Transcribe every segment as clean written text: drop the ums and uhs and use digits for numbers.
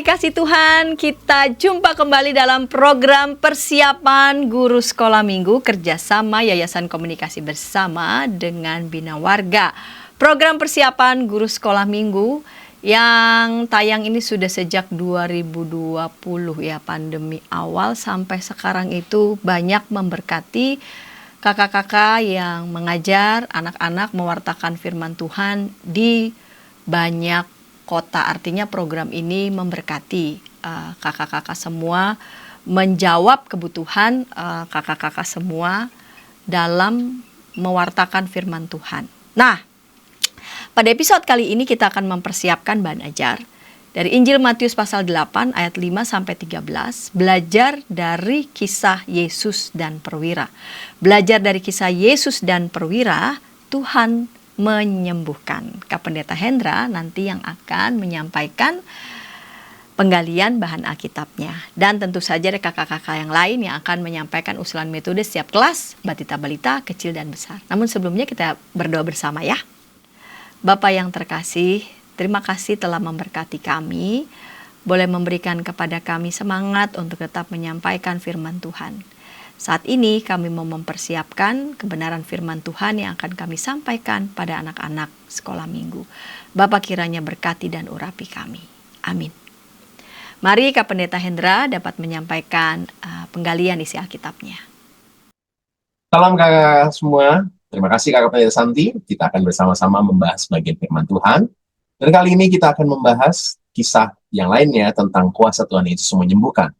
dikasih Tuhan, kita jumpa kembali dalam program persiapan guru sekolah minggu kerjasama Yayasan Komunikasi Bersama dengan Bina Warga. Program persiapan guru sekolah minggu yang tayang ini sudah sejak 2020 ya, pandemi awal sampai sekarang itu banyak memberkati kakak-kakak yang mengajar anak-anak mewartakan firman Tuhan di banyak kota. Artinya program ini memberkati kakak-kakak semua, menjawab kebutuhan kakak-kakak semua dalam mewartakan firman Tuhan. Nah, pada episode kali ini kita akan mempersiapkan bahan ajar dari Injil Matius pasal 8 ayat 5 sampai 13, belajar dari kisah Yesus dan perwira. Belajar dari kisah Yesus dan perwira, Tuhan menyembuhkan. Kak Pendeta Hendra nanti yang akan menyampaikan penggalian bahan Alkitabnya. Dan tentu saja ada kakak-kakak yang lain yang akan menyampaikan usulan metode setiap kelas, batita balita, kecil dan besar. Namun sebelumnya kita berdoa bersama ya. Bapa yang terkasih, terima kasih telah memberkati kami, boleh memberikan kepada kami semangat untuk tetap menyampaikan firman Tuhan. Saat ini kami mau mempersiapkan kebenaran firman Tuhan yang akan kami sampaikan pada anak-anak sekolah minggu. Bapa kiranya berkati dan urapi kami. Amin. Mari Kak Pendeta Hendra dapat menyampaikan penggalian isi Alkitabnya. Salam kakak semua. Terima kasih Kakak Pendeta Santi. Kita akan bersama-sama membahas bagian firman Tuhan. Dan kali ini kita akan membahas kisah yang lainnya tentang kuasa Tuhan Yesus menyembuhkan.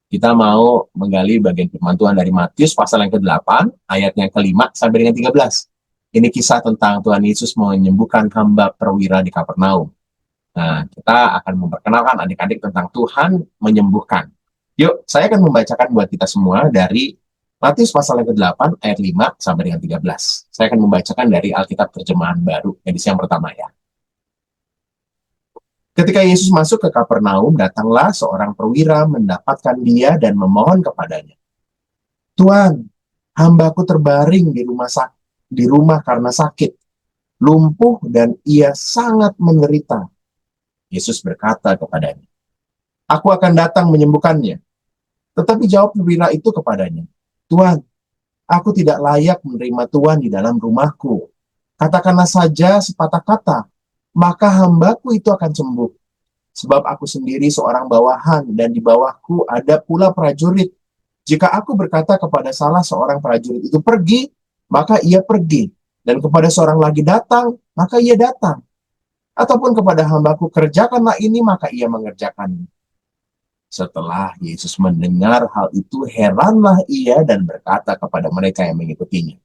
Kita mau menggali bagian firman Tuhan dari Matius pasal yang ke-8, ayatnya ke-5 sampai dengan 13. Ini kisah tentang Tuhan Yesus menyembuhkan hamba perwira di Kapernaum. Nah, kita akan memperkenalkan adik-adik tentang Tuhan menyembuhkan. Yuk, saya akan membacakan buat kita semua dari Matius pasal yang ke-8, ayat 5 sampai dengan 13. Saya akan membacakan dari Alkitab Terjemahan Baru, edisi yang pertama ya. Ketika Yesus masuk ke Kapernaum, datanglah seorang perwira mendapatkan dia dan memohon kepadanya. Tuan, hambaku terbaring di rumah karena sakit, lumpuh dan ia sangat menderita. Yesus berkata kepadanya, aku akan datang menyembuhkannya. Tetapi jawab perwira itu kepadanya, Tuan, aku tidak layak menerima Tuan di dalam rumahku. Katakanlah saja sepatah kata, maka hambaku itu akan sembuh. Sebab aku sendiri seorang bawahan dan di bawahku ada pula prajurit. Jika aku berkata kepada salah seorang prajurit itu pergi, maka ia pergi. Dan kepada seorang lagi datang, maka ia datang. Ataupun kepada hambaku kerjakanlah ini, maka ia mengerjakannya. Setelah Yesus mendengar hal itu, heranlah ia dan berkata kepada mereka yang mengikutinya,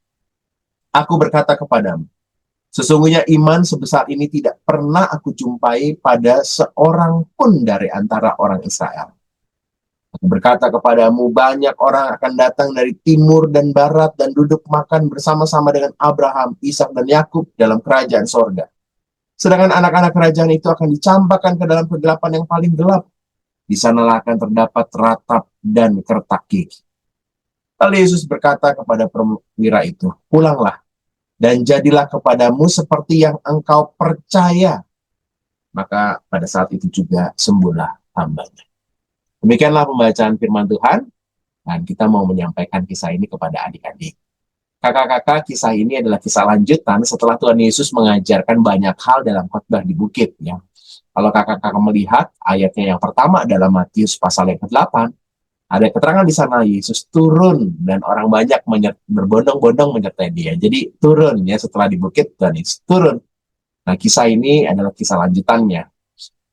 aku berkata kepadamu, sesungguhnya iman sebesar ini tidak pernah aku jumpai pada seorang pun dari antara orang Israel. Aku berkata kepadamu, banyak orang akan datang dari timur dan barat dan duduk makan bersama-sama dengan Abraham, Ishak dan Yakub dalam kerajaan sorga. Sedangkan anak-anak kerajaan itu akan dicampakkan ke dalam kegelapan yang paling gelap. Di sanalah akan terdapat ratap dan kertak gigi. Lalu Yesus berkata kepada perwira itu, pulanglah. Dan jadilah kepadamu seperti yang engkau percaya. Maka pada saat itu juga sembuhlah hambanya. Demikianlah pembacaan firman Tuhan. Dan kita mau menyampaikan kisah ini kepada adik-adik. Kakak-kakak, kisah ini adalah kisah lanjutan setelah Tuhan Yesus mengajarkan banyak hal dalam khotbah di bukit. Ya. Kalau kakak-kakak melihat ayatnya yang pertama dalam Matius pasal yang ke-8, ada keterangan di sana Yesus turun dan orang banyak berbondong-bondong menyertai dia. Jadi turun ya setelah di bukit dan Yesus turun. Nah kisah ini adalah kisah lanjutannya.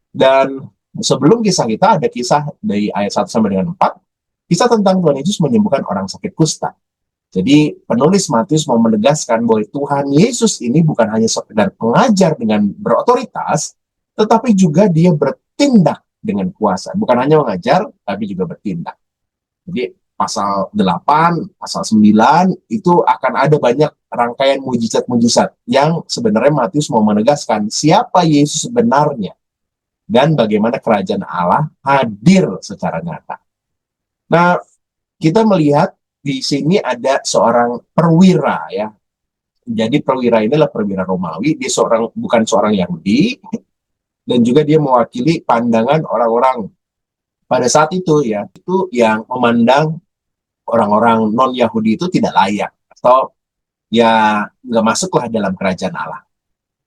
Dan sebelum kisah kita ada kisah dari ayat 1 sampai dengan 4. Kisah tentang Tuhan Yesus menyembuhkan orang sakit kusta. Jadi penulis Matius mau menegaskan bahwa Tuhan Yesus ini bukan hanya sekedar pengajar dengan berotoritas, tetapi juga dia bertindak dengan kuasa. Bukan hanya mengajar, tapi juga bertindak. Jadi pasal 8, pasal 9 itu akan ada banyak rangkaian mujizat-mujizat yang sebenarnya Matius mau menegaskan siapa Yesus sebenarnya dan bagaimana kerajaan Allah hadir secara nyata. Nah, kita melihat di sini ada seorang perwira ya. Jadi perwira ini adalah perwira Romawi, dia bukan seorang Yahudi, dan juga dia mewakili pandangan orang-orang pada saat itu ya, itu yang memandang orang-orang non-Yahudi itu tidak layak atau ya nggak masuklah dalam kerajaan Allah.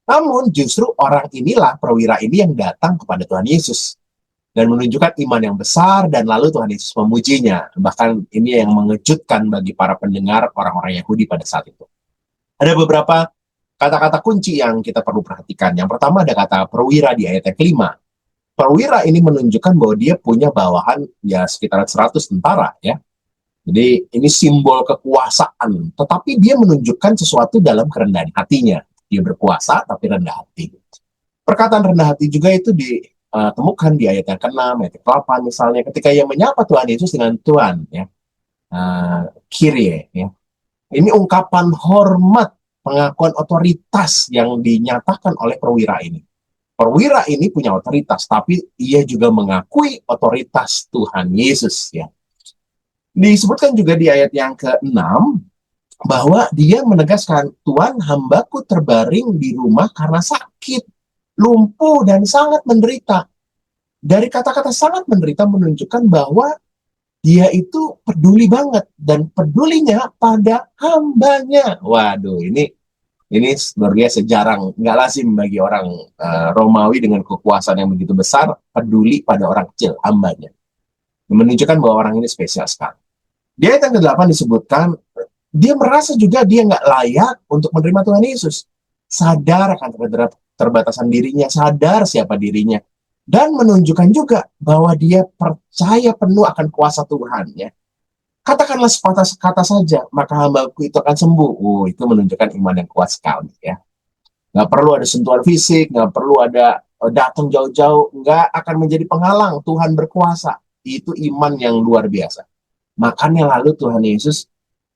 Namun justru orang inilah, perwira ini yang datang kepada Tuhan Yesus dan menunjukkan iman yang besar, dan lalu Tuhan Yesus memujinya. Bahkan ini yang mengejutkan bagi para pendengar orang-orang Yahudi pada saat itu. Ada beberapa kata-kata kunci yang kita perlu perhatikan. Yang pertama ada kata perwira di ayat yang kelima. Perwira ini menunjukkan bahwa dia punya bawahan ya sekitar 100 tentara ya. Jadi ini simbol kekuasaan, tetapi dia menunjukkan sesuatu dalam kerendahan hatinya. Dia berkuasa tapi rendah hati. Perkataan rendah hati juga itu ditemukan di ayat yang ke-6, ayat yang ke-8 misalnya, ketika ia menyapa Tuhan Yesus dengan Tuhan, ya, Kyrie, ya. Ini ungkapan hormat, pengakuan otoritas yang dinyatakan oleh perwira ini. Perwira ini punya otoritas, tapi ia juga mengakui otoritas Tuhan Yesus, ya. Disebutkan juga di ayat yang ke-6 bahwa dia menegaskan, Tuhan, hambaku terbaring di rumah karena sakit, lumpuh, dan sangat menderita. Dari kata-kata sangat menderita menunjukkan bahwa dia itu peduli banget, dan pedulinya pada hambanya. Waduh, ini luar biasa, jarang, nggak lazim bagi orang Romawi dengan kekuasaan yang begitu besar peduli pada orang kecil, hambanya. Menunjukkan bahwa orang ini spesial sekali. Di ayat yang ke-8 disebutkan, dia merasa juga dia nggak layak untuk menerima Tuhan Yesus. Sadar akan terbatasan dirinya, sadar siapa dirinya, dan menunjukkan juga bahwa dia percaya penuh akan kuasa Tuhan. Ya. Katakanlah sepatah kata saja, maka hambaku itu akan sembuh. Itu menunjukkan iman yang kuat sekali. Ya. Nggak perlu ada sentuhan fisik, nggak perlu ada datang jauh-jauh, nggak akan menjadi penghalang. Tuhan berkuasa. Itu iman yang luar biasa. Makanya lalu Tuhan Yesus,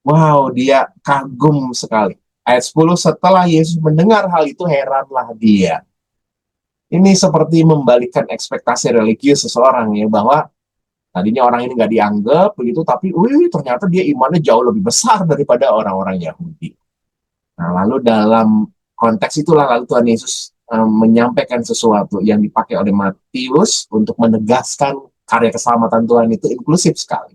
wow, dia kagum sekali. Ayat 10, setelah Yesus mendengar hal itu, heranlah dia. Ini seperti membalikkan ekspektasi religius seseorang ya, bahwa tadinya orang ini nggak dianggap begitu, tapi ternyata dia imannya jauh lebih besar daripada orang-orang Yahudi. Nah, lalu dalam konteks itulah lalu Tuhan Yesus menyampaikan sesuatu yang dipakai oleh Matius untuk menegaskan karya keselamatan Tuhan itu inklusif sekali.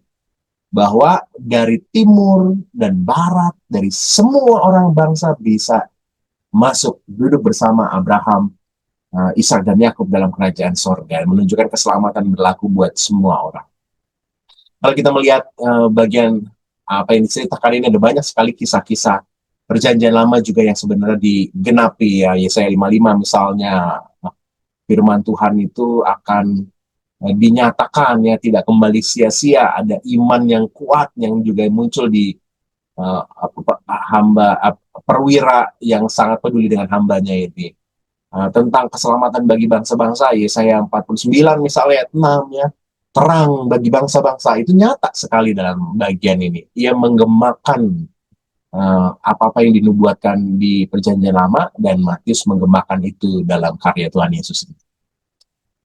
Bahwa dari timur dan barat, dari semua orang bangsa bisa masuk, duduk bersama Abraham, Ishak dan Yakub dalam kerajaan sorga, menunjukkan keselamatan berlaku buat semua orang. Kalau kita melihat bagian apa yang diceritakan ini, ada banyak sekali kisah-kisah perjanjian lama juga yang sebenarnya digenapi ya. Yesaya 55 misalnya, firman Tuhan itu akan dinyatakan ya, tidak kembali sia-sia. Ada iman yang kuat yang juga muncul di perwira yang sangat peduli dengan hambanya ini. Tentang keselamatan bagi bangsa-bangsa, Yesaya 49 misalnya ayat 6 ya, terang bagi bangsa-bangsa, itu nyata sekali dalam bagian ini. Ia menggemakan apa-apa yang dinubuatkan di perjanjian lama, dan Matius menggemakan itu dalam karya Tuhan Yesus.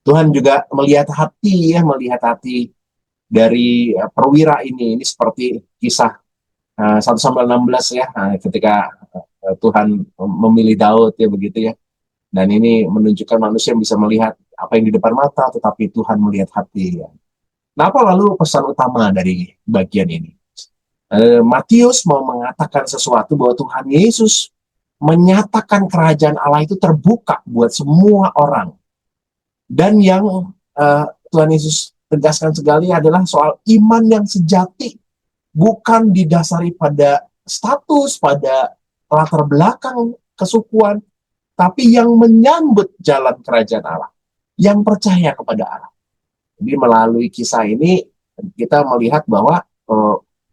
Tuhan juga melihat hati dari perwira ini. Ini seperti kisah 1 Samuel 16 ya, ketika Tuhan memilih Daud ya begitu ya. Dan ini menunjukkan manusia bisa melihat apa yang di depan mata, tetapi Tuhan melihat hati. Ya. Nah, apa lalu pesan utama dari bagian ini? Matius mau mengatakan sesuatu bahwa Tuhan Yesus menyatakan kerajaan Allah itu terbuka buat semua orang. Dan yang Tuhan Yesus tegaskan sekali adalah soal iman yang sejati, bukan didasari pada status, pada latar belakang kesukuan, tapi yang menyambut jalan kerajaan Allah, yang percaya kepada Allah. Jadi melalui kisah ini kita melihat bahwa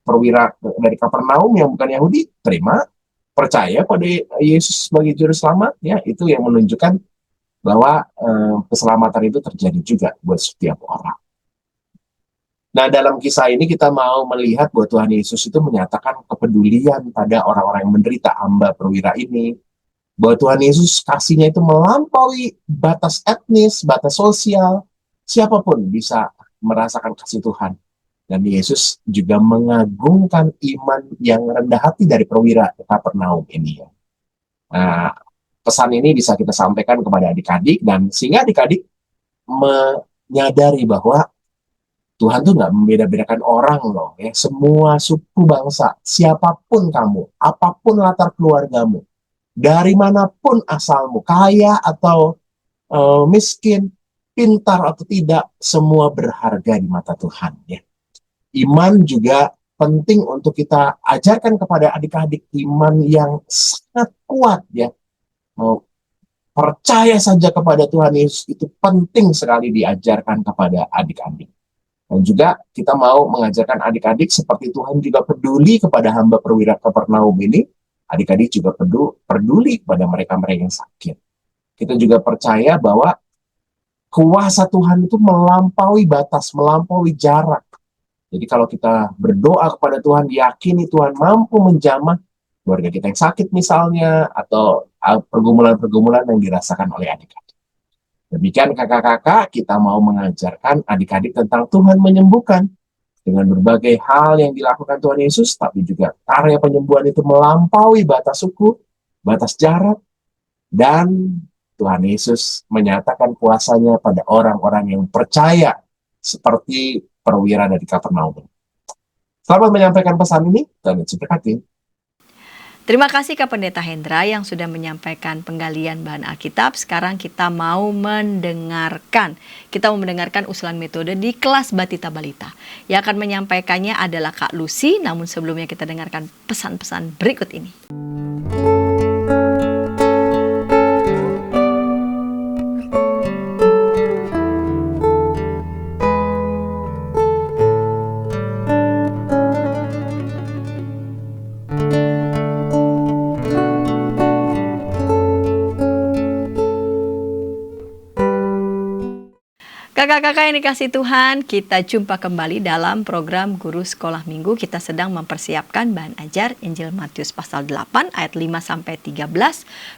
perwira dari Kapernaum yang bukan Yahudi terima, percaya pada Yesus sebagai juru selamat, ya, itu yang menunjukkan bahwa keselamatan itu terjadi juga buat setiap orang. Nah, dalam kisah ini kita mau melihat bahwa Tuhan Yesus itu menyatakan kepedulian pada orang-orang yang menderita, hamba perwira ini. Bahwa Tuhan Yesus kasihnya itu melampaui batas etnis, batas sosial. Siapapun bisa merasakan kasih Tuhan. Dan Yesus juga mengagungkan iman yang rendah hati dari perwira Kapernaum ini. Nah, pesan ini bisa kita sampaikan kepada adik-adik, dan sehingga adik-adik menyadari bahwa Tuhan tuh nggak membeda-bedakan orang loh ya. Semua suku bangsa, siapapun kamu, apapun latar keluargamu, dari manapun asalmu, kaya atau miskin, pintar atau tidak, semua berharga di mata Tuhan ya. Iman juga penting untuk kita ajarkan kepada adik-adik, iman yang sangat kuat ya. Percaya saja kepada Tuhan Yesus itu penting sekali diajarkan kepada adik-adik. Dan juga kita mau mengajarkan adik-adik seperti Tuhan juga peduli kepada hamba perwira Kapernaum ini, adik-adik juga peduli kepada mereka-mereka yang sakit. Kita juga percaya bahwa kuasa Tuhan itu melampaui batas, melampaui jarak. Jadi kalau kita berdoa kepada Tuhan, yakini Tuhan mampu menjamah keluarga kita yang sakit misalnya, atau pergumulan-pergumulan yang dirasakan oleh adik-adik. Demikian kakak-kakak, kita mau mengajarkan adik-adik tentang Tuhan menyembuhkan dengan berbagai hal yang dilakukan Tuhan Yesus, tapi juga karya penyembuhan itu melampaui batas suku, batas jarak, dan Tuhan Yesus menyatakan kuasanya pada orang-orang yang percaya seperti perwira dari Kapernaum. Selamat menyampaikan pesan ini, Tuhan Yesus berkati. Terima kasih Kak Pendeta Hendra yang sudah menyampaikan penggalian bahan Alkitab. Sekarang kita mau mendengarkan usulan metode di kelas Batita Balita. Yang akan menyampaikannya adalah Kak Lucy, namun sebelumnya kita dengarkan pesan-pesan berikut ini. Kakak-kakak yang dikasih Tuhan, kita jumpa kembali dalam program Guru Sekolah Minggu. Kita sedang mempersiapkan bahan ajar Injil Matius pasal 8 ayat 5-13,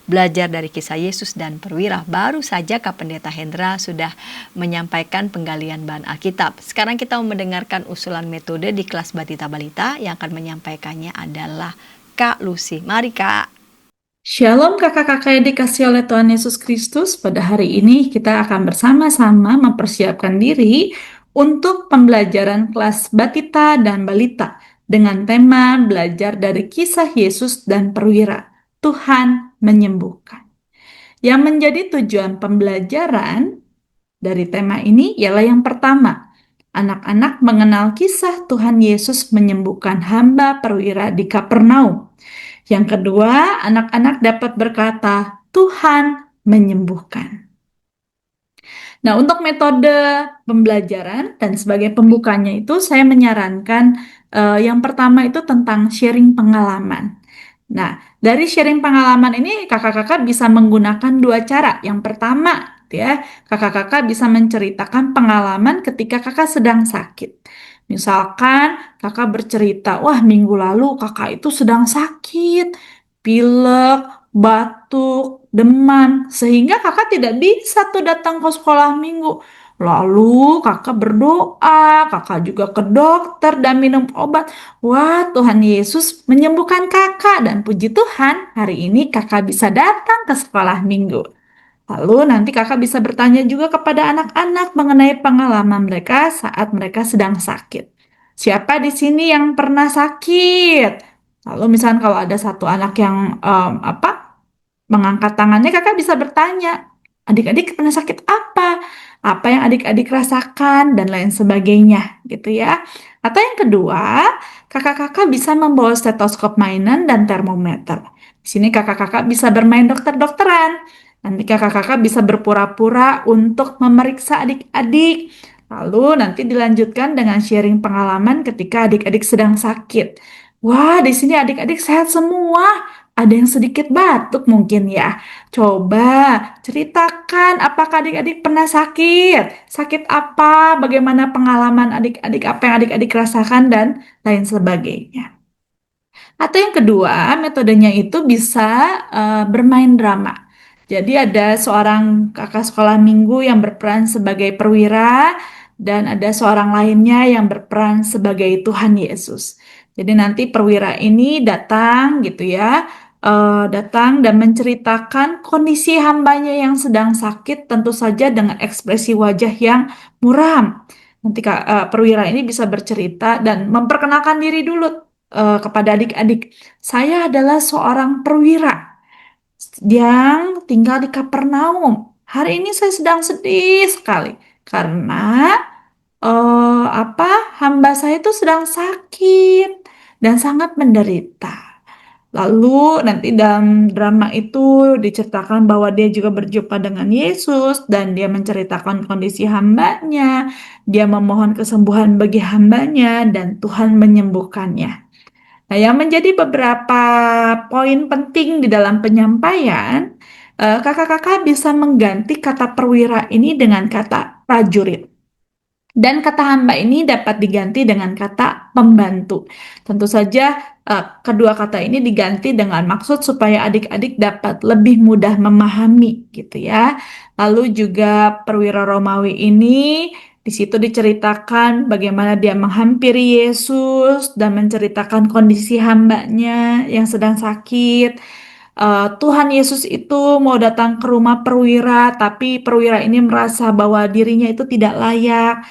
belajar dari kisah Yesus dan perwira. Baru saja Kak Pendeta Hendra sudah menyampaikan penggalian bahan Alkitab. Sekarang kita mau mendengarkan usulan metode di kelas Batita Balita. Yang akan menyampaikannya adalah Kak Lucy. Mari Kak. Shalom kakak-kakak yang dikasih oleh Tuhan Yesus Kristus. Pada hari ini kita akan bersama-sama mempersiapkan diri untuk pembelajaran kelas Batita dan Balita dengan tema belajar dari kisah Yesus dan perwira. Tuhan menyembuhkan. Yang menjadi tujuan pembelajaran dari tema ini ialah yang pertama, anak-anak mengenal kisah Tuhan Yesus menyembuhkan hamba perwira di Kapernaum. Yang kedua, anak-anak dapat berkata, Tuhan menyembuhkan. Nah, untuk metode pembelajaran dan sebagai pembukanya itu saya menyarankan yang pertama itu tentang sharing pengalaman. Nah, dari sharing pengalaman ini kakak-kakak bisa menggunakan dua cara. Yang pertama, ya, kakak-kakak bisa menceritakan pengalaman ketika kakak sedang sakit. Misalkan kakak bercerita, wah minggu lalu kakak itu sedang sakit, pilek, batuk, demam, sehingga kakak tidak bisa tuh datang ke sekolah minggu. Lalu kakak berdoa, kakak juga ke dokter dan minum obat. Wah, Tuhan Yesus menyembuhkan kakak dan puji Tuhan, hari ini kakak bisa datang ke sekolah minggu. Lalu nanti kakak bisa bertanya juga kepada anak-anak mengenai pengalaman mereka saat mereka sedang sakit. Siapa di sini yang pernah sakit? Lalu misalnya kalau ada satu anak yang mengangkat tangannya, kakak bisa bertanya, adik-adik pernah sakit apa? Apa yang adik-adik rasakan dan lain sebagainya, gitu ya. Atau yang kedua, kakak-kakak bisa membawa stetoskop mainan dan termometer. Di sini kakak-kakak bisa bermain dokter-dokteran. Nanti kakak-kakak bisa berpura-pura untuk memeriksa adik-adik. Lalu nanti dilanjutkan dengan sharing pengalaman ketika adik-adik sedang sakit. Wah, di sini adik-adik sehat semua. Ada yang sedikit batuk mungkin ya. Coba ceritakan apakah adik-adik pernah sakit? Sakit apa? Bagaimana pengalaman adik-adik? Apa yang adik-adik rasakan dan lain sebagainya. Atau yang kedua, metodenya itu bisa bermain drama. Jadi ada seorang kakak sekolah minggu yang berperan sebagai perwira dan ada seorang lainnya yang berperan sebagai Tuhan Yesus. Jadi nanti perwira ini datang gitu ya, datang dan menceritakan kondisi hambanya yang sedang sakit, tentu saja dengan ekspresi wajah yang muram. Nanti perwira ini bisa bercerita dan memperkenalkan diri dulu kepada adik-adik. Saya adalah seorang perwira yang tinggal di Kapernaum. Hari ini saya sedang sedih sekali karena hamba saya itu sedang sakit dan sangat menderita. Lalu nanti dalam drama itu diceritakan bahwa dia juga berjumpa dengan Yesus dan dia menceritakan kondisi hambanya, dia memohon kesembuhan bagi hambanya dan Tuhan menyembuhkannya. Nah, yang menjadi beberapa poin penting di dalam penyampaian, kakak-kakak bisa mengganti kata perwira ini dengan kata prajurit. Dan kata hamba ini dapat diganti dengan kata pembantu. Tentu saja kedua kata ini diganti dengan maksud supaya adik-adik dapat lebih mudah memahami gitu ya. Lalu juga perwira Romawi ini di situ diceritakan bagaimana dia menghampiri Yesus dan menceritakan kondisi hambanya yang sedang sakit. Tuhan Yesus itu mau datang ke rumah perwira, tapi perwira ini merasa bahwa dirinya itu tidak layak.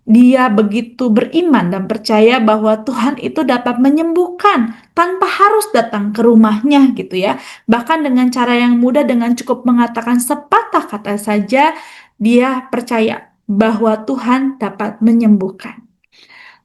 Dia begitu beriman dan percaya bahwa Tuhan itu dapat menyembuhkan tanpa harus datang ke rumahnya gitu ya. Bahkan dengan cara yang mudah, dengan cukup mengatakan sepatah kata saja, dia percaya bahwa Tuhan dapat menyembuhkan.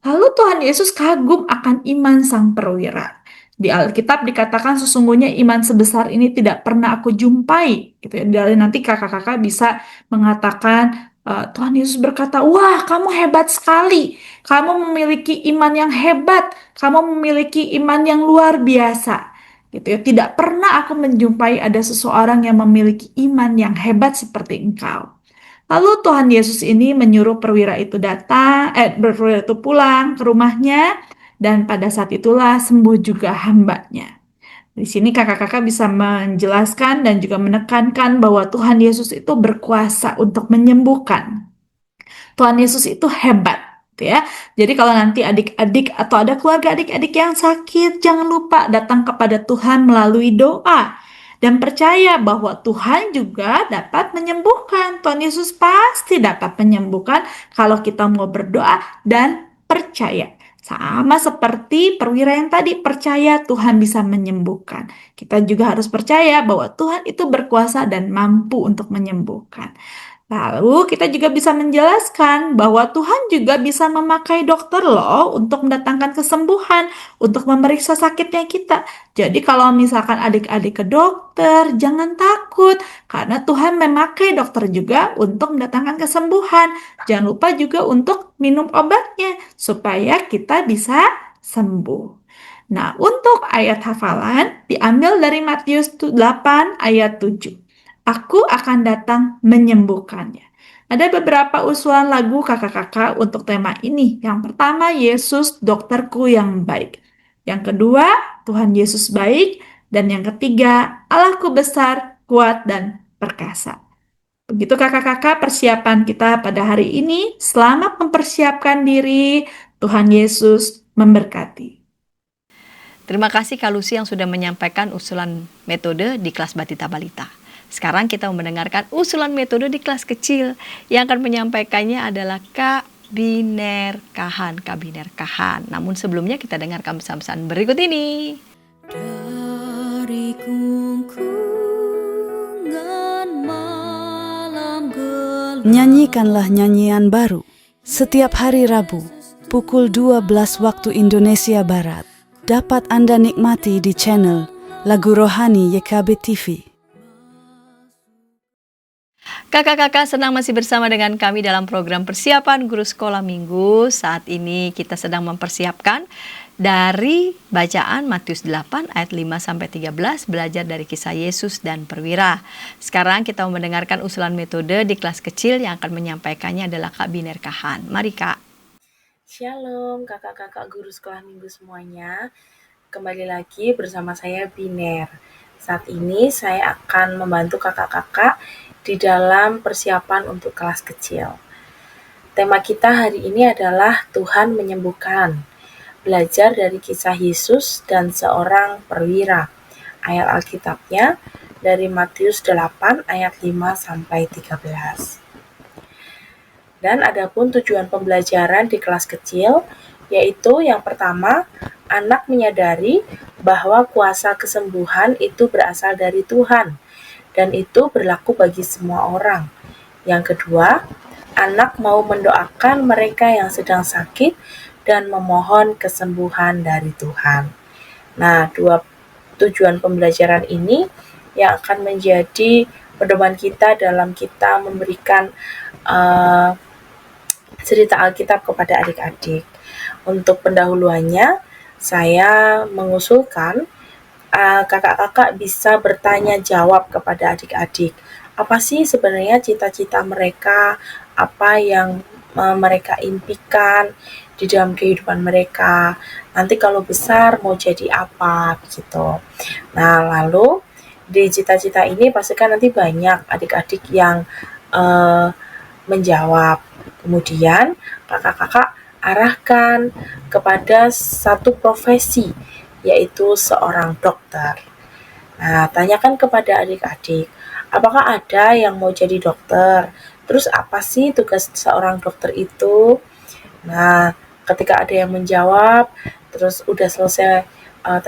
Lalu Tuhan Yesus kagum akan iman sang perwira. Di Alkitab dikatakan sesungguhnya iman sebesar ini tidak pernah aku jumpai. Gitu ya. Dan nanti kakak-kakak bisa mengatakan, Tuhan Yesus berkata, wah kamu hebat sekali. Kamu memiliki iman yang hebat. Kamu memiliki iman yang luar biasa. Gitu ya. Tidak pernah aku menjumpai ada seseorang yang memiliki iman yang hebat seperti engkau. Lalu Tuhan Yesus ini menyuruh perwira itu perwira itu pulang ke rumahnya dan pada saat itulah sembuh juga hambanya. Di sini kakak-kakak bisa menjelaskan dan juga menekankan bahwa Tuhan Yesus itu berkuasa untuk menyembuhkan. Tuhan Yesus itu hebat, gitu ya. Jadi kalau nanti adik-adik atau ada keluarga adik-adik yang sakit, jangan lupa datang kepada Tuhan melalui doa. Dan percaya bahwa Tuhan juga dapat menyembuhkan. Tuhan Yesus pasti dapat menyembuhkan kalau kita mau berdoa dan percaya. Sama seperti perwira yang tadi, percaya Tuhan bisa menyembuhkan. Kita juga harus percaya bahwa Tuhan itu berkuasa dan mampu untuk menyembuhkan. Lalu kita juga bisa menjelaskan bahwa Tuhan juga bisa memakai dokter loh untuk mendatangkan kesembuhan, untuk memeriksa sakitnya kita. Jadi kalau misalkan adik-adik ke dokter, jangan takut karena Tuhan memakai dokter juga untuk mendatangkan kesembuhan. Jangan lupa juga untuk minum obatnya supaya kita bisa sembuh. Nah, untuk ayat hafalan diambil dari Matius 8 ayat 7. Aku akan datang menyembuhkannya. Ada beberapa usulan lagu kakak-kakak untuk tema ini. Yang pertama, Yesus dokterku yang baik. Yang kedua, Tuhan Yesus baik. Dan yang ketiga, Allahku besar, kuat, dan perkasa. Begitu kakak-kakak persiapan kita pada hari ini. Selamat mempersiapkan diri. Tuhan Yesus memberkati. Terima kasih Kak Lucy yang sudah menyampaikan usulan metode di kelas Batita Balita. Sekarang kita mau mendengarkan usulan metode di kelas kecil. Yang akan menyampaikannya adalah Kak Biner Kahan. Namun sebelumnya kita dengarkan pesan-pesan berikut ini. Dari kungkungan malam gelap. Nyanyikanlah nyanyian baru setiap hari Rabu pukul 12 waktu Indonesia Barat. Dapat Anda nikmati di channel Lagu Rohani YKB TV. Kakak-kakak senang masih bersama dengan kami dalam program persiapan guru sekolah minggu. Saat ini kita sedang mempersiapkan dari bacaan Matius 8 ayat 5-13, belajar dari kisah Yesus dan perwira. Sekarang kita mau mendengarkan usulan metode di kelas kecil. Yang akan menyampaikannya adalah Kak Biner Kahan. Mari Kak. Shalom kakak-kakak guru sekolah minggu semuanya. Kembali lagi bersama saya Biner. Saat ini saya akan membantu kakak-kakak di dalam persiapan untuk kelas kecil. Tema kita hari ini adalah Tuhan menyembuhkan. Belajar dari kisah Yesus dan seorang perwira. ayat Alkitabnya dari Matius 8 ayat 5 sampai 13. Dan adapun tujuan pembelajaran di kelas kecil, yaitu yang pertama, anak menyadari bahwa kuasa kesembuhan itu berasal dari Tuhan, dan itu berlaku bagi semua orang. Yang kedua, anak mau mendoakan mereka yang sedang sakit dan memohon kesembuhan dari Tuhan. Nah, dua tujuan pembelajaran ini yang akan menjadi pedoman kita dalam kita memberikan cerita Alkitab kepada adik-adik. Untuk pendahuluannya, saya mengusulkan kakak-kakak bisa bertanya jawab kepada adik-adik. Apa sih sebenarnya cita-cita mereka? Apa yang mereka impikan di dalam kehidupan mereka? Nanti kalau besar mau jadi apa? Begitu. Nah, lalu di cita-cita ini pastikan nanti banyak adik-adik yang menjawab. Kemudian kakak-kakak arahkan kepada satu profesi, yaitu seorang dokter. Nah, tanyakan kepada adik-adik, apakah ada yang mau jadi dokter? Terus apa sih tugas seorang dokter itu? Nah, ketika ada yang menjawab, terus udah selesai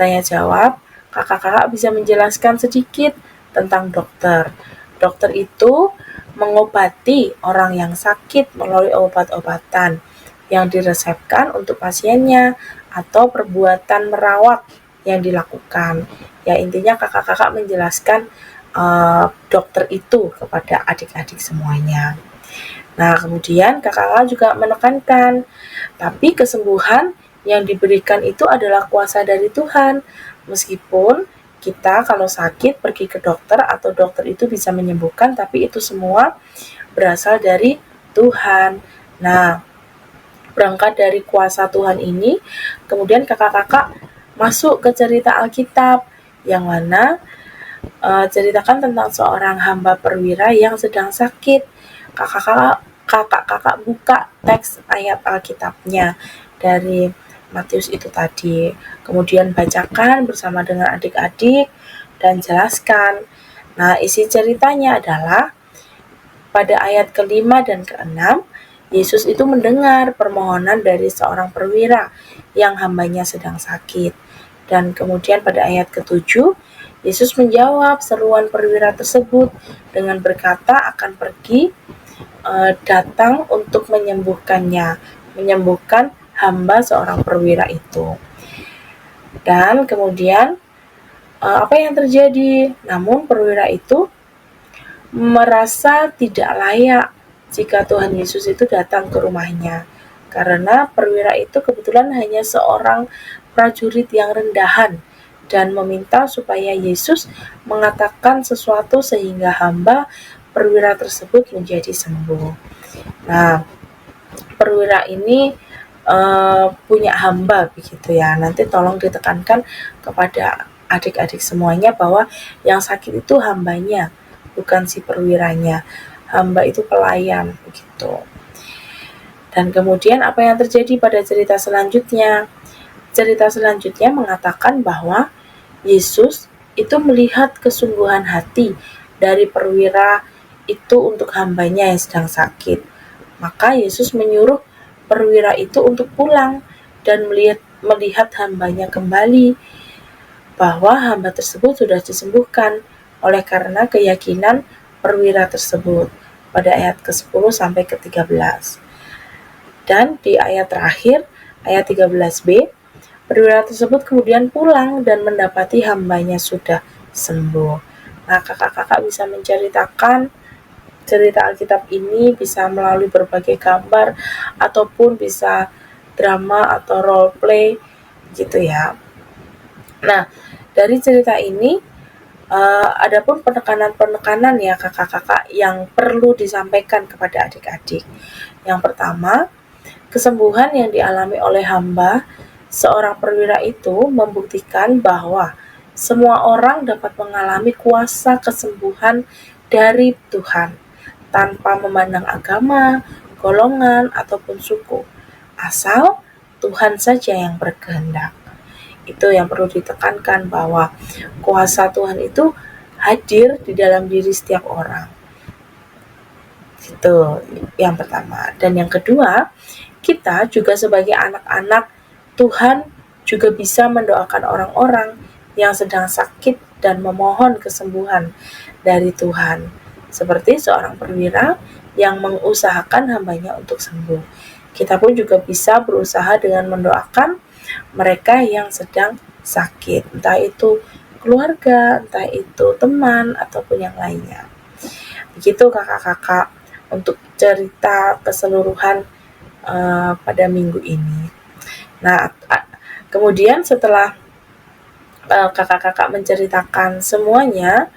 tanya jawab, kakak-kakak bisa menjelaskan sedikit tentang dokter. Dokter itu mengobati orang yang sakit melalui obat-obatan yang diresepkan untuk pasiennya atau perbuatan merawat yang dilakukan. Ya, intinya kakak-kakak menjelaskan dokter itu kepada adik-adik semuanya. Nah, kemudian kakak-kakak juga menekankan, tapi kesembuhan yang diberikan itu adalah kuasa dari Tuhan. Meskipun kita kalau sakit pergi ke dokter atau dokter itu bisa menyembuhkan, tapi itu semua berasal dari Tuhan. Nah, berangkat dari kuasa Tuhan ini, kemudian kakak-kakak masuk ke cerita Alkitab yang mana ceritakan tentang seorang hamba perwira yang sedang sakit. Kakak-kakak buka teks ayat Alkitabnya dari Matius itu tadi. Kemudian bacakan bersama dengan adik-adik dan jelaskan. Nah, isi ceritanya adalah pada ayat ke-5 dan ke-6, Yesus itu mendengar permohonan dari seorang perwira yang hambanya sedang sakit. Dan kemudian pada ayat ke-7, Yesus menjawab seruan perwira tersebut dengan berkata akan pergi datang untuk menyembuhkannya, menyembuhkan hamba seorang perwira itu. Dan kemudian apa yang terjadi? Namun perwira itu merasa tidak layak jika Tuhan Yesus itu datang ke rumahnya, karena perwira itu kebetulan hanya seorang prajurit yang rendahan dan meminta supaya Yesus mengatakan sesuatu sehingga hamba perwira tersebut menjadi sembuh. Nah, perwira ini punya hamba begitu ya. Nanti tolong ditekankan kepada adik-adik semuanya bahwa yang sakit itu hambanya, bukan si perwiranya. Hamba itu pelayan begitu. Dan kemudian apa yang terjadi pada cerita selanjutnya? Cerita selanjutnya mengatakan bahwa Yesus itu melihat kesungguhan hati dari perwira itu untuk hambanya yang sedang sakit. Maka Yesus menyuruh perwira itu untuk pulang dan melihat hambanya kembali, bahwa hamba tersebut sudah disembuhkan oleh karena keyakinan perwira tersebut pada ayat ke-10 sampai ke-13. Dan di ayat terakhir, ayat 13b, perwira tersebut kemudian pulang dan mendapati hambanya sudah sembuh. Nah, kakak-kakak bisa menceritakan cerita Alkitab ini bisa melalui berbagai gambar ataupun bisa drama atau role play gitu ya. Nah, dari cerita ini adapun penekanan-penekanan ya kakak-kakak yang perlu disampaikan kepada adik-adik. Yang pertama, kesembuhan yang dialami oleh hamba seorang perwira itu membuktikan bahwa semua orang dapat mengalami kuasa kesembuhan dari Tuhan tanpa memandang agama, golongan, ataupun suku, asal Tuhan saja yang berkehendak. Itu yang perlu ditekankan, bahwa kuasa Tuhan itu hadir di dalam diri setiap orang. Itu yang pertama. Dan yang kedua, kita juga sebagai anak-anak Tuhan juga bisa mendoakan orang-orang yang sedang sakit dan memohon kesembuhan dari Tuhan. Seperti seorang perwira yang mengusahakan hambanya untuk sembuh. Kita pun juga bisa berusaha dengan mendoakan mereka yang sedang sakit, entah itu keluarga, entah itu teman, ataupun yang lainnya. Begitu kakak-kakak untuk cerita keseluruhan pada minggu ini. Nah, kemudian setelah kakak-kakak menceritakan semuanya,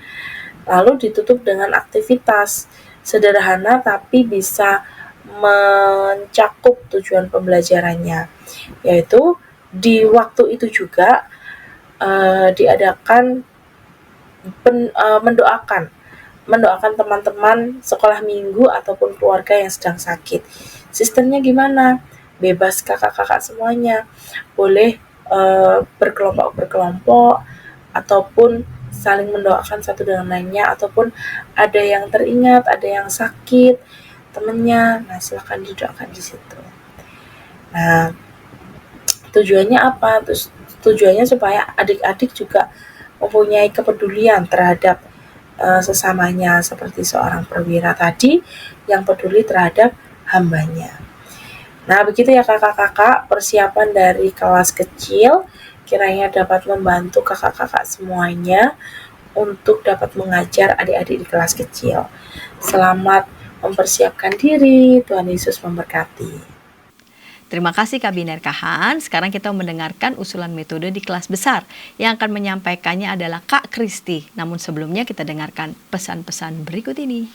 lalu ditutup dengan aktivitas sederhana tapi bisa mencakup tujuan pembelajarannya, yaitu di waktu itu juga diadakan mendoakan teman-teman sekolah minggu ataupun keluarga yang sedang sakit. Sistemnya gimana? Bebas kakak-kakak semuanya, boleh berkelompok-berkelompok ataupun saling mendoakan satu dengan lainnya, ataupun ada yang teringat, ada yang sakit temennya, nah silakan didoakan di situ. Nah, tujuannya apa? Terus tujuannya supaya adik-adik juga mempunyai kepedulian terhadap sesamanya, seperti seorang perwira tadi yang peduli terhadap hambanya. Nah, begitu ya kakak-kakak, persiapan dari kelas kecil kiranya dapat membantu kakak-kakak semuanya untuk dapat mengajar adik-adik di kelas kecil. Selamat mempersiapkan diri, Tuhan Yesus memberkati. Terima kasih Kak Biner Kahan. Sekarang kita mendengarkan usulan metode di kelas besar. Yang akan menyampaikannya adalah Kak Kristi. Namun sebelumnya kita dengarkan pesan-pesan berikut ini.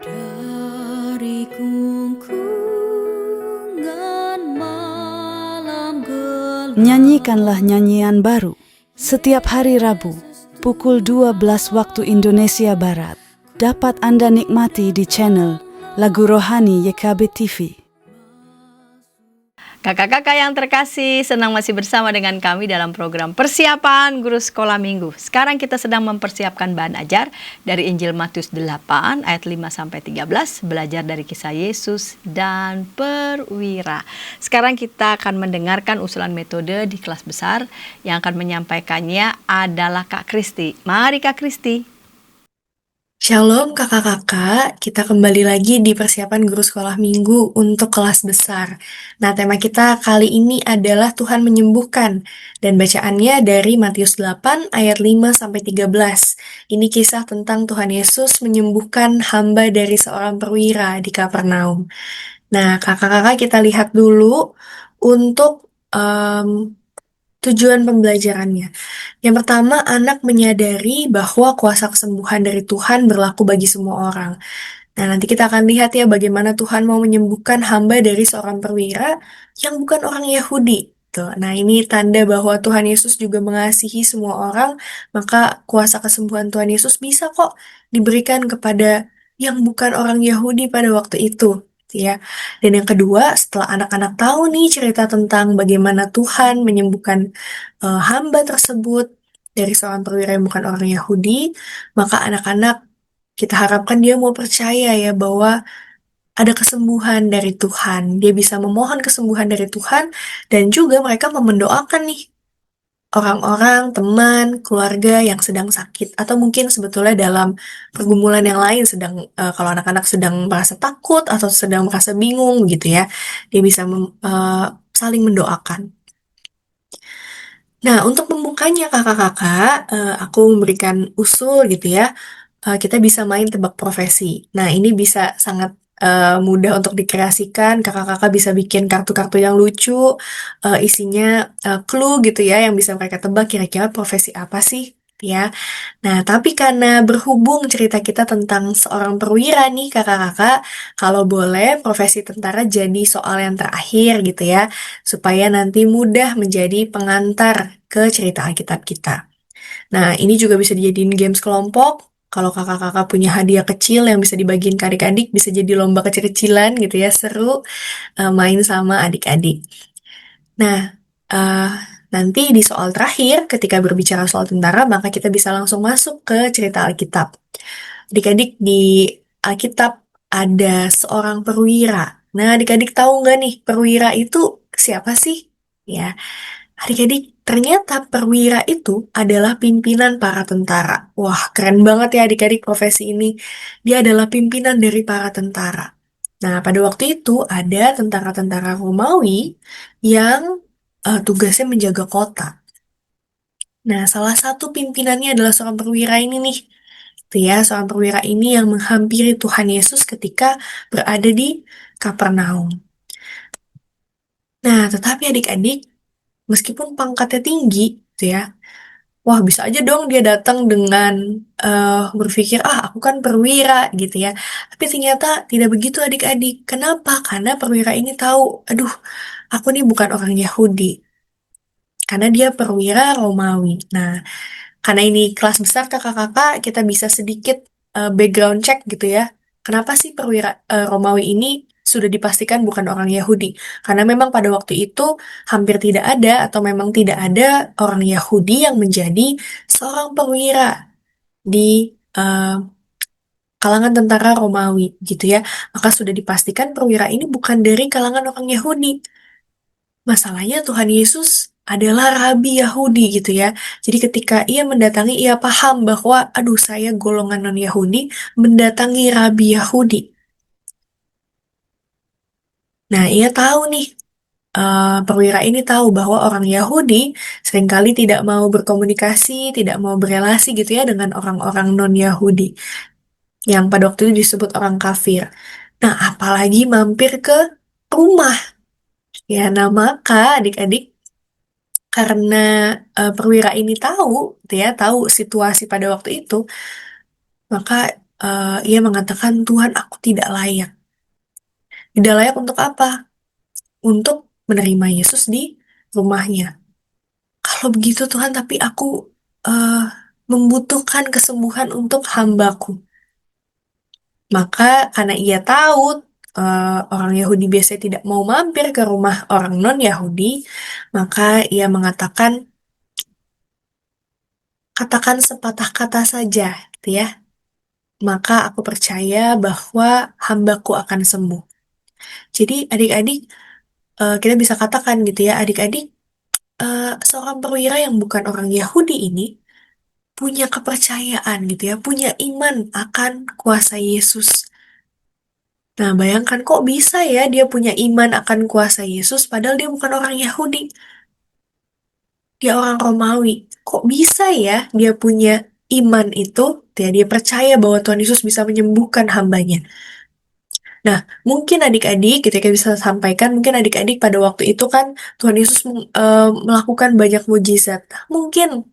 Dari kungkungan malam gelap, Nyanyikanlah nyanyian baru setiap hari Rabu pukul 12 waktu Indonesia Barat. Dapat Anda nikmati di channel Lagu Rohani YKB TV. Kakak-kakak yang terkasih, senang masih bersama dengan kami dalam program Persiapan Guru Sekolah Minggu. Sekarang kita sedang mempersiapkan bahan ajar dari Injil Matius 8 ayat 5-13, belajar dari kisah Yesus dan perwira. Sekarang kita akan mendengarkan usulan metode di kelas besar. Yang akan menyampaikannya adalah Kak Kristi. Mari Kak Kristi. Shalom kakak-kakak, kita kembali lagi di persiapan guru sekolah minggu untuk kelas besar. Nah, tema kita kali ini adalah Tuhan menyembuhkan, dan bacaannya dari Matius 8 ayat 5-13. Ini kisah tentang Tuhan Yesus menyembuhkan hamba dari seorang perwira di Kapernaum. Nah, kakak-kakak kita lihat dulu untuk tujuan pembelajarannya. Yang pertama, anak menyadari bahwa kuasa kesembuhan dari Tuhan berlaku bagi semua orang. Nah, nanti kita akan lihat ya bagaimana Tuhan mau menyembuhkan hamba dari seorang perwira yang bukan orang Yahudi. Tuh. Nah, ini tanda bahwa Tuhan Yesus juga mengasihi semua orang, maka kuasa kesembuhan Tuhan Yesus bisa kok diberikan kepada yang bukan orang Yahudi pada waktu itu. Ya. Dan yang kedua, setelah anak-anak tahu nih cerita tentang bagaimana Tuhan menyembuhkan hamba tersebut dari seorang perwira yang bukan orang Yahudi, maka anak-anak kita harapkan dia mau percaya ya bahwa ada kesembuhan dari Tuhan. Dia bisa memohon kesembuhan dari Tuhan dan juga mereka mau mendoakan nih orang-orang, teman, keluarga yang sedang sakit atau mungkin sebetulnya dalam pergumulan yang lain kalau anak-anak sedang merasa takut atau sedang merasa bingung gitu ya, dia bisa saling mendoakan. Nah, untuk membukanya kakak-kakak, aku memberikan usul gitu ya. Kita bisa main tebak profesi. Nah, ini bisa sangat mudah untuk dikreasikan. Kakak-kakak bisa bikin kartu-kartu yang lucu, isinya clue gitu ya, yang bisa mereka tebak kira-kira profesi apa sih, ya. Nah, tapi karena berhubung cerita kita tentang seorang perwira nih kakak-kakak, kalau boleh profesi tentara jadi soal yang terakhir gitu ya, supaya nanti mudah menjadi pengantar ke cerita Alkitab kita. Nah, ini juga bisa dijadiin games kelompok. Kalau kakak-kakak punya hadiah kecil yang bisa dibagiin ke adik-adik, bisa jadi lomba kecil-kecilan gitu ya, seru main sama adik-adik. Nah, Nanti di soal terakhir, ketika berbicara soal tentara, maka kita bisa langsung masuk ke cerita Alkitab. Adik-adik, di Alkitab ada seorang perwira. Nah, adik-adik tahu nggak nih, perwira itu siapa sih? Ya, adik-adik, ternyata perwira itu adalah pimpinan para tentara. Wah, keren banget ya adik-adik profesi ini. Dia adalah pimpinan dari para tentara. Nah, pada waktu itu ada tentara-tentara Romawi yang tugasnya menjaga kota. Nah, salah satu pimpinannya adalah seorang perwira ini nih. Itu ya, seorang perwira ini yang menghampiri Tuhan Yesus ketika berada di Kapernaum. Nah, tetapi adik-adik, meskipun pangkatnya tinggi, gitu ya, wah bisa aja dong dia datang dengan berpikir, aku kan perwira, gitu ya. Tapi ternyata tidak begitu adik-adik. Kenapa? Karena perwira ini tahu, aduh, aku nih bukan orang Yahudi. Karena dia perwira Romawi. Nah, karena ini kelas besar kakak-kakak, kita bisa sedikit background check gitu ya. Kenapa sih perwira Romawi ini sudah dipastikan bukan orang Yahudi? Karena memang pada waktu itu hampir tidak ada atau memang tidak ada orang Yahudi yang menjadi seorang perwira di kalangan tentara Romawi gitu ya. Maka sudah dipastikan perwira ini bukan dari kalangan orang Yahudi. Masalahnya Tuhan Yesus adalah rabi Yahudi gitu ya. Jadi ketika ia mendatangi, ia paham bahwa, aduh saya golongan non-Yahudi, mendatangi rabi Yahudi. Nah, ia tahu nih, perwira ini tahu bahwa orang Yahudi seringkali tidak mau berkomunikasi, tidak mau berelasi gitu ya dengan orang-orang non-Yahudi. Yang pada waktu itu disebut orang kafir. Nah, apalagi mampir ke rumah. Ya, nah maka adik-adik, karena perwira ini tahu, gitu ya, tahu situasi pada waktu itu, maka ia mengatakan, Tuhan, aku tidak layak. Tidak layak untuk apa? Untuk menerima Yesus di rumahnya. Kalau begitu Tuhan, tapi aku eh, membutuhkan kesembuhan untuk hambaku. Maka karena ia tahu orang Yahudi biasanya tidak mau mampir ke rumah orang non-Yahudi, maka ia mengatakan, katakan sepatah kata saja, gitu ya. Maka aku percaya bahwa hambaku akan sembuh. Jadi adik-adik, kita bisa katakan gitu ya, adik-adik, seorang perwira yang bukan orang Yahudi ini punya kepercayaan gitu ya, punya iman akan kuasa Yesus. Nah, bayangkan kok bisa ya dia punya iman akan kuasa Yesus padahal dia bukan orang Yahudi. Dia orang Romawi. Kok bisa ya dia punya iman itu, dia percaya bahwa Tuhan Yesus bisa menyembuhkan hambanya. Nah, mungkin adik-adik, kita bisa sampaikan, mungkin adik-adik pada waktu itu kan Tuhan Yesus melakukan banyak mujizat. Mungkin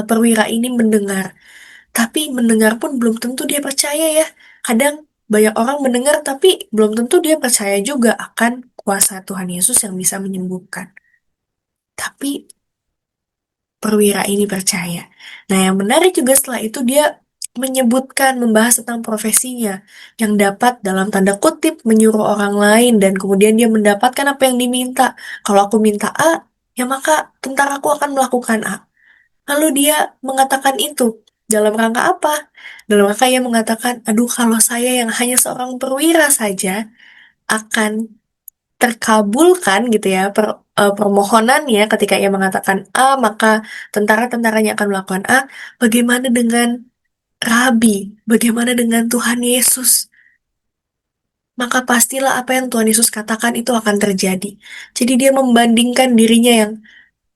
perwira ini mendengar, tapi mendengar pun belum tentu dia percaya ya. Kadang banyak orang mendengar, tapi belum tentu dia percaya juga akan kuasa Tuhan Yesus yang bisa menyembuhkan. Tapi perwira ini percaya. Nah, yang menarik juga setelah itu dia menyebutkan, membahas tentang profesinya yang dapat dalam tanda kutip menyuruh orang lain dan kemudian dia mendapatkan apa yang diminta. Kalau aku minta A, ya maka tentaraku akan melakukan A. Lalu dia mengatakan itu dalam rangka apa? Dalam rangka ia mengatakan, aduh kalau saya yang hanya seorang perwira saja akan terkabulkan gitu ya permohonannya ketika ia mengatakan A, maka tentara-tentaranya akan melakukan A. Bagaimana dengan Rabi? Bagaimana dengan Tuhan Yesus? Maka pastilah apa yang Tuhan Yesus katakan itu akan terjadi. Jadi dia membandingkan dirinya yang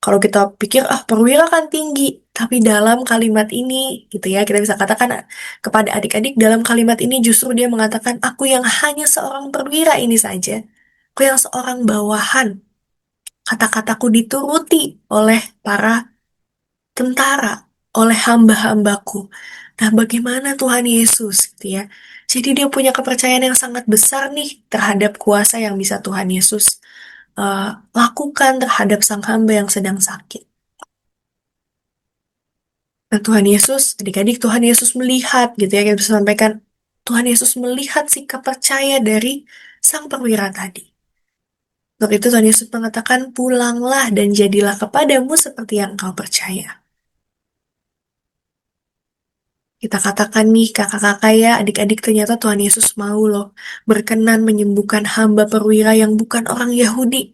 kalau kita pikir, perwira kan tinggi. Tapi dalam kalimat ini, gitu ya, kita bisa katakan kepada adik-adik, dalam kalimat ini justru dia mengatakan, aku yang hanya seorang perwira ini saja. Aku yang seorang bawahan. Kata-kataku dituruti oleh para tentara, oleh hamba-hambaku. Nah, bagaimana Tuhan Yesus, gitu ya. Jadi dia punya kepercayaan yang sangat besar nih terhadap kuasa yang bisa Tuhan Yesus lakukan terhadap sang hamba yang sedang sakit. Nah, Tuhan Yesus, adik-adik, Tuhan Yesus melihat, gitu ya, kita bisa sampaikan, Tuhan Yesus melihat sikap percaya dari sang perwira tadi. Untuk itu Tuhan Yesus mengatakan, pulanglah dan jadilah kepadamu seperti yang engkau percaya. Kita katakan nih kakak-kakak ya, adik-adik, ternyata Tuhan Yesus mau loh berkenan menyembuhkan hamba perwira yang bukan orang Yahudi.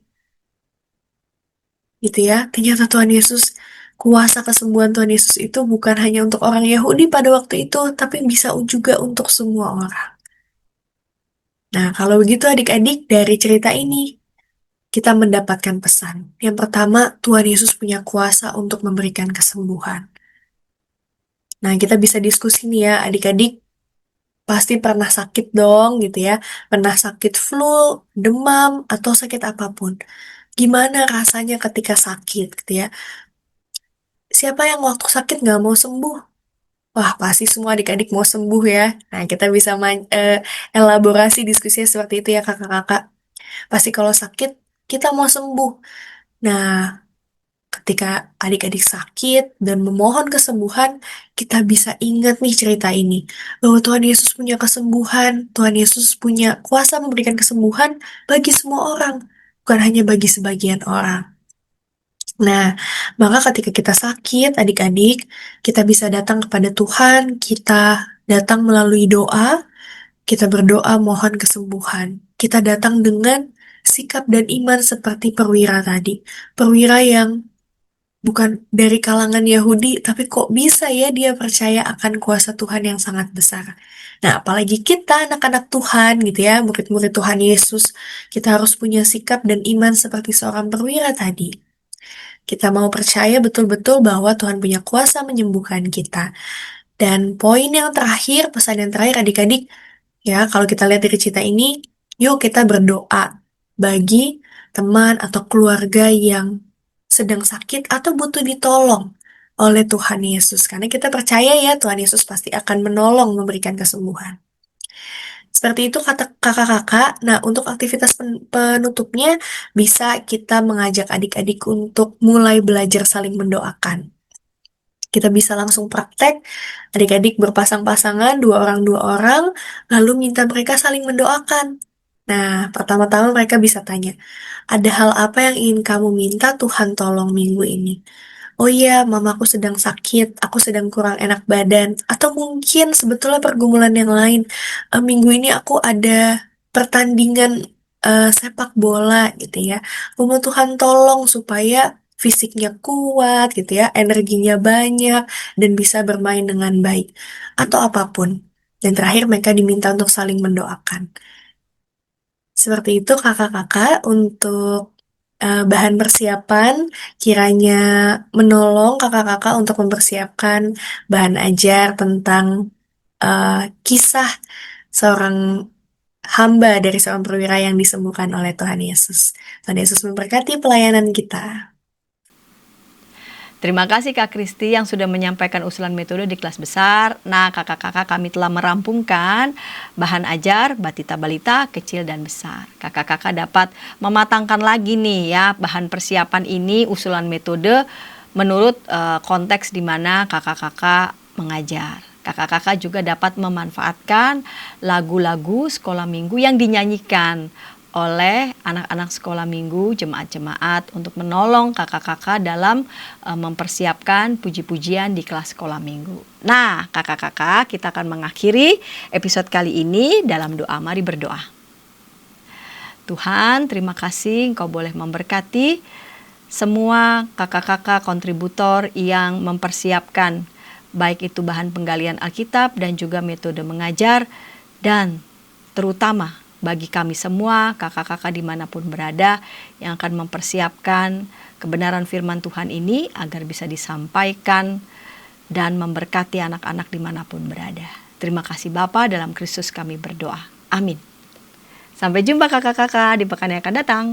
Gitu ya, ternyata Tuhan Yesus, kuasa kesembuhan Tuhan Yesus itu bukan hanya untuk orang Yahudi pada waktu itu, tapi bisa juga untuk semua orang. Nah, kalau begitu adik-adik, dari cerita ini kita mendapatkan pesan. Yang pertama, Tuhan Yesus punya kuasa untuk memberikan kesembuhan. Nah, kita bisa diskusi nih ya, adik-adik pasti pernah sakit dong gitu ya. Pernah sakit flu, demam, atau sakit apapun. Gimana rasanya ketika sakit gitu ya. Siapa yang waktu sakit nggak mau sembuh? Wah, pasti semua adik-adik mau sembuh ya. Nah, kita bisa elaborasi diskusinya seperti itu ya kakak-kakak. Pasti kalau sakit, kita mau sembuh. Nah, ketika adik-adik sakit dan memohon kesembuhan, kita bisa ingat nih cerita ini. Bahwa Tuhan Yesus punya kesembuhan, Tuhan Yesus punya kuasa memberikan kesembuhan bagi semua orang, bukan hanya bagi sebagian orang. Nah, maka ketika kita sakit, adik-adik, kita bisa datang kepada Tuhan, kita datang melalui doa, kita berdoa mohon kesembuhan. Kita datang dengan sikap dan iman seperti perwira tadi. Perwira yang bukan dari kalangan Yahudi, tapi kok bisa ya dia percaya akan kuasa Tuhan yang sangat besar. Nah, apalagi kita anak-anak Tuhan gitu ya, murid-murid Tuhan Yesus, kita harus punya sikap dan iman seperti seorang perwira tadi. Kita mau percaya betul-betul bahwa Tuhan punya kuasa menyembuhkan kita. Dan poin yang terakhir, pesan yang terakhir adik-adik, ya kalau kita lihat dari cerita ini, yuk kita berdoa bagi teman atau keluarga yang sedang sakit atau butuh ditolong oleh Tuhan Yesus. Karena kita percaya ya Tuhan Yesus pasti akan menolong memberikan kesembuhan. Seperti itu kata kakak-kakak. Nah, untuk aktivitas penutupnya bisa kita mengajak adik-adik untuk mulai belajar saling mendoakan. Kita bisa langsung praktek, adik-adik berpasang-pasangan, dua orang, lalu minta mereka saling mendoakan. Nah, pertama-tama mereka bisa tanya, ada hal apa yang ingin kamu minta Tuhan tolong minggu ini? Oh iya, mamaku sedang sakit, aku sedang kurang enak badan, atau mungkin sebetulnya pergumulan yang lain. Minggu ini aku ada pertandingan sepak bola gitu ya. Mau Tuhan tolong supaya fisiknya kuat gitu ya, energinya banyak, dan bisa bermain dengan baik. Atau apapun. Dan terakhir mereka diminta untuk saling mendoakan. Seperti itu kakak-kakak untuk bahan persiapan kiranya menolong kakak-kakak untuk mempersiapkan bahan ajar tentang kisah seorang hamba dari seorang perwira yang disembuhkan oleh Tuhan Yesus. Tuhan Yesus memberkati pelayanan kita. Terima kasih Kak Kristi yang sudah menyampaikan usulan metode di kelas besar. Nah, kakak-kakak kami telah merampungkan bahan ajar batita balita kecil dan besar. Kakak-kakak dapat mematangkan lagi nih ya bahan persiapan ini usulan metode menurut konteks di mana kakak-kakak mengajar. Kakak-kakak juga dapat memanfaatkan lagu-lagu sekolah minggu yang dinyanyikan oleh anak-anak sekolah minggu, jemaat-jemaat untuk menolong kakak-kakak dalam mempersiapkan puji-pujian di kelas sekolah minggu. Nah, kakak-kakak, kita akan mengakhiri episode kali ini dalam doa. Mari berdoa. Tuhan, terima kasih Engkau boleh memberkati semua kakak-kakak kontributor yang mempersiapkan baik itu bahan penggalian Alkitab dan juga metode mengajar, dan terutama bagi kami semua, kakak-kakak dimanapun berada yang akan mempersiapkan kebenaran firman Tuhan ini agar bisa disampaikan dan memberkati anak-anak dimanapun berada. Terima kasih Bapa, dalam Kristus kami berdoa. Amin. Sampai jumpa kakak-kakak di pekan yang akan datang.